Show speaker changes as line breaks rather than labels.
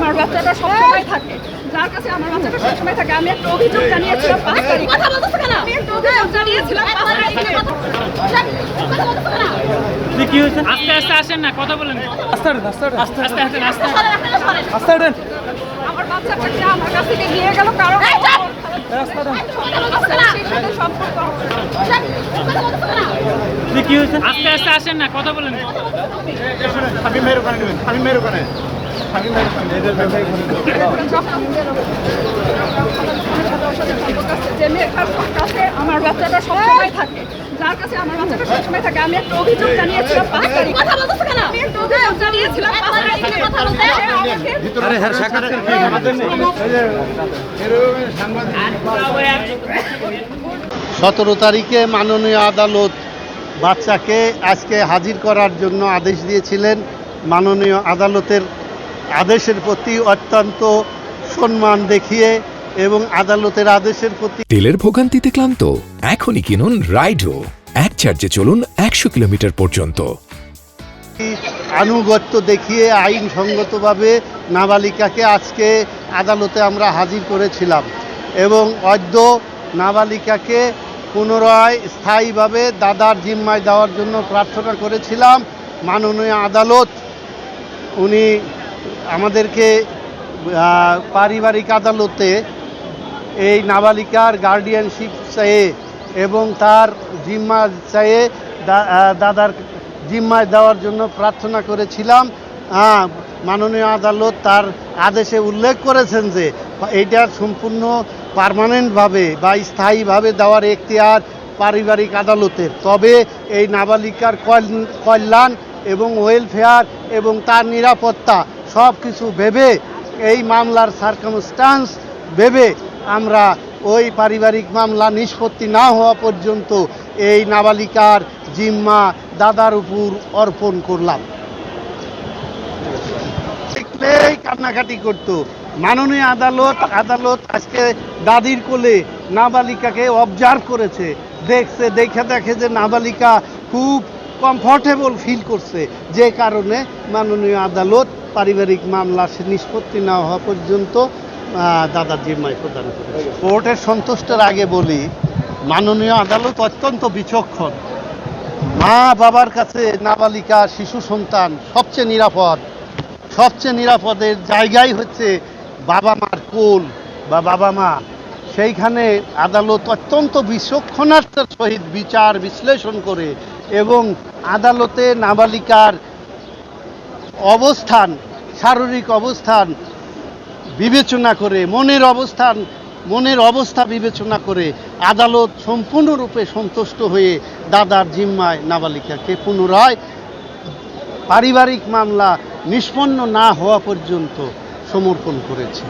আমার বাচ্চাটা সবসময় থাকে, যার কাছে আমার বাচ্চাটা সবসময় থাকে। আমি একটা অভিযোগ জানিয়েছিলাম 5 তারিখ। কথা বলতেছ কেন? আমি একটা অভিযোগ জানিয়েছিলাম 5 তারিখে।
কি হয়েছে? আস্তে আস্তে আসেন না, কথা বলেন। আস্তে
আমার বাচ্চাটাকে আমার কাছ থেকে নিয়ে গেল কারণ সম্পর্ক।
কি হয়েছে? আস্তে আস্তে আসেন না, কথা বলেন।
যে মেয়ের কাছে আমার বাচ্চাটা সবসময় থাকে, যার কাছে আমার বাচ্চাটা সবসময় থাকে। আমি একটা অভিযোগ জানিয়েছিলাম 5 তারিখ। কথা বলতেছ কেন? আমি একটা অভিযোগ জানিয়েছিলাম 5 তারিখে। কথা বলতে
আরে হ্যাঁ, সাক্ষাৎকার কি আমাদের নেই।
17 তারিখে মাননীয় আদালত বাচ্চাকে আজকে হাজির করার জন্য আদেশ দিয়েছিলেন। মাননীয় আদালতের আদেশের প্রতি অত্যন্ত সম্মান দেখিয়ে এবং আদালতের আদেশের প্রতি
তেলের ভোগান্তিতে ক্লান্ত? এখনই কিনুন রাইডো, এক চার্জে চলুন 100 কিলোমিটার পর্যন্ত।
আনুগত্য দেখিয়ে আইনসঙ্গতভাবে নাবালিকাকে আজকে আদালতে আমরা হাজির করেছিলাম এবং অদ্য নাবালিকাকে পুনরায় স্থায়ীভাবে দাদার জিম্মায় দেওয়ার জন্য প্রার্থনা করেছিলাম। মাননীয় আদালত উনি আমাদেরকে পারিবারিক আদালতে এই নাবালিকার গার্ডিয়ানশিপ চেয়ে এবং তার জিম্মা চেয়ে দাদার জিম্মায় দেওয়ার জন্য প্রার্থনা করেছিলাম। মাননীয় আদালত তার আদেশে উল্লেখ করেছেন যে এইটা সম্পূর্ণ পার্মানেন্টভাবে বা স্থায়ীভাবে দেওয়ার এখতিয়ার পারিবারিক আদালতের। তবে এই নাবালিকার কল্যাণ এবং ওয়েলফেয়ার এবং তার নিরাপত্তা সব কিছু ভেবে এই মামলার সার্কামস্টান্স ভেবে আমরা ওই পারিবারিক মামলা নিষ্পত্তি না হওয়া পর্যন্ত এই নাবালিকার জিম্মা দাদার উপর অর্পণ করলাম। দেখলেই কান্নাকাটি করত। মাননীয় আদালত আজকে দাদির কোলে নাবালিকাকে অবজার্ভ করেছে, দেখে যে নাবালিকা খুব কমফর্টেবল ফিল করছে, যে কারণে মাননীয় আদালত পারিবারিক মামলা নিষ্পত্তি না হওয়া পর্যন্ত দাদার জিম্মায় প্রদান করেছে। কোর্টের সন্তুষ্টের আগে বলি, মাননীয় আদালত অত্যন্ত বিচক্ষণ। মা বাবার কাছে নাবালিকা শিশু সন্তান সবচেয়ে নিরাপদের জায়গাই হচ্ছে বাবা মার কোল বা বাবা মা। সেইখানে আদালত অত্যন্ত বিচক্ষণতার সহিত বিচার বিশ্লেষণ করে এবং আদালতে নাবালিকার অবস্থান, শারীরিক অবস্থান বিবেচনা করে, মনের অবস্থা বিবেচনা করে আদালত সম্পূর্ণরূপে সন্তুষ্ট হয়ে দাদার জিম্মায় নাবালিকাকে পুনরায় পারিবারিক মামলা নিষ্পন্ন না হওয়া পর্যন্ত সমর্পণ করেছে।